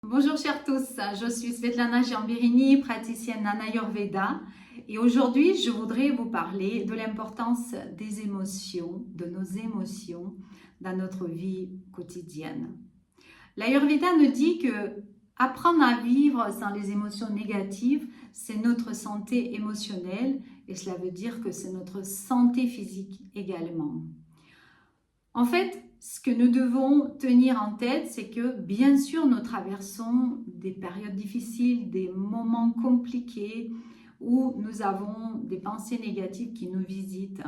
Bonjour chers tous, je suis Svetlana Giambirini, praticienne en Ayurveda et aujourd'hui je voudrais vous parler de l'importance des émotions, de nos émotions dans notre vie quotidienne. L'Ayurveda nous dit que apprendre à vivre sans les émotions négatives, c'est notre santé émotionnelle et cela veut dire que c'est notre santé physique également. En fait, ce que nous devons tenir en tête, c'est que bien sûr, nous traversons des périodes difficiles, des moments compliqués où nous avons des pensées négatives qui nous visitent.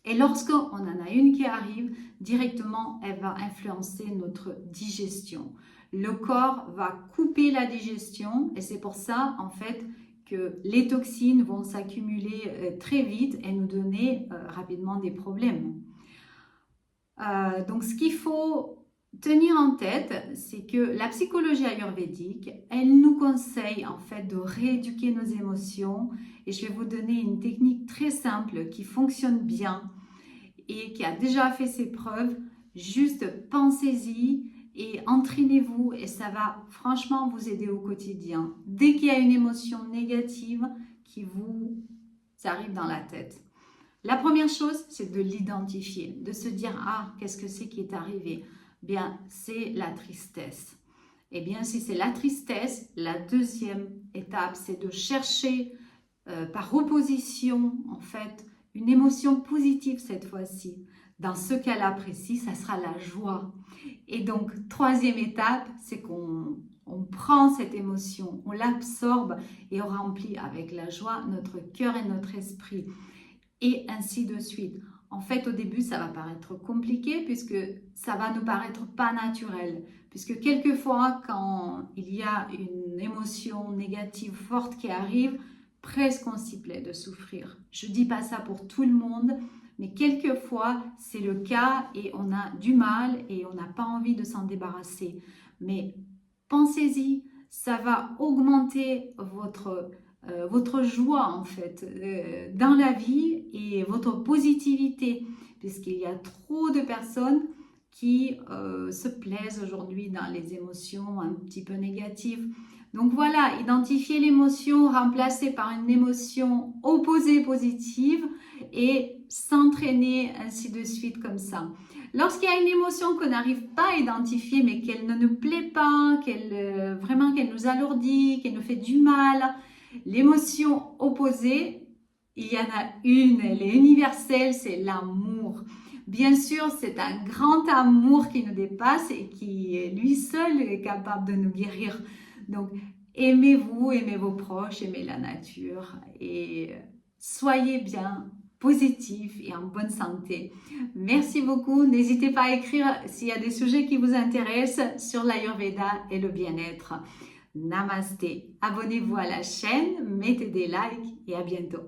Et lorsqu'on en a une qui arrive, directement, elle va influencer notre digestion. Le corps va couper la digestion et c'est pour ça, en fait, que les toxines vont s'accumuler très vite et nous donner rapidement des problèmes. Donc, ce qu'il faut tenir en tête, c'est que la psychologie ayurvédique, elle nous conseille en fait de rééduquer nos émotions et je vais vous donner une technique très simple qui fonctionne bien et qui a déjà fait ses preuves. Juste pensez-y et entraînez-vous et ça va franchement vous aider au quotidien. Dès qu'il y a une émotion négative qui vous arrive dans la tête, la première chose, c'est de l'identifier, de se dire « Ah, qu'est-ce que c'est qui est arrivé ?» Bien, c'est la tristesse. Eh bien, si c'est la tristesse, la deuxième étape, c'est de chercher par opposition, en fait, une émotion positive cette fois-ci. Dans ce cas-là précis, ça sera la joie. Et donc, troisième étape, c'est qu'on prend cette émotion, on l'absorbe et on remplit avec la joie notre cœur et notre esprit. Et ainsi de suite. En fait, au début, ça va paraître compliqué puisque ça va nous paraître pas naturel. Puisque quelquefois, quand il y a une émotion négative forte qui arrive, presque on s'y plaît de souffrir. Je dis pas ça pour tout le monde, mais quelquefois, c'est le cas et on a du mal et on n'a pas envie de s'en débarrasser. Mais pensez-y, ça va augmenter votre joie en fait dans la vie et votre positivité puisqu'il y a trop de personnes qui se plaisent aujourd'hui dans les émotions un petit peu négatives. Donc voilà, identifier l'émotion remplacée par une émotion opposée positive et s'entraîner ainsi de suite comme ça. Lorsqu'il y a une émotion qu'on n'arrive pas à identifier mais qu'elle ne nous plaît pas, vraiment qu'elle nous alourdit, qu'elle nous fait du mal, l'émotion opposée, il y en a une, elle est universelle, c'est l'amour. Bien sûr, c'est un grand amour qui nous dépasse et qui, lui seul, est capable de nous guérir. Donc, aimez-vous, aimez vos proches, aimez la nature et soyez bien, positif et en bonne santé. Merci beaucoup. N'hésitez pas à écrire s'il y a des sujets qui vous intéressent sur l'Ayurveda et le bien-être. Namasté. Abonnez-vous à la chaîne, mettez des likes et à bientôt.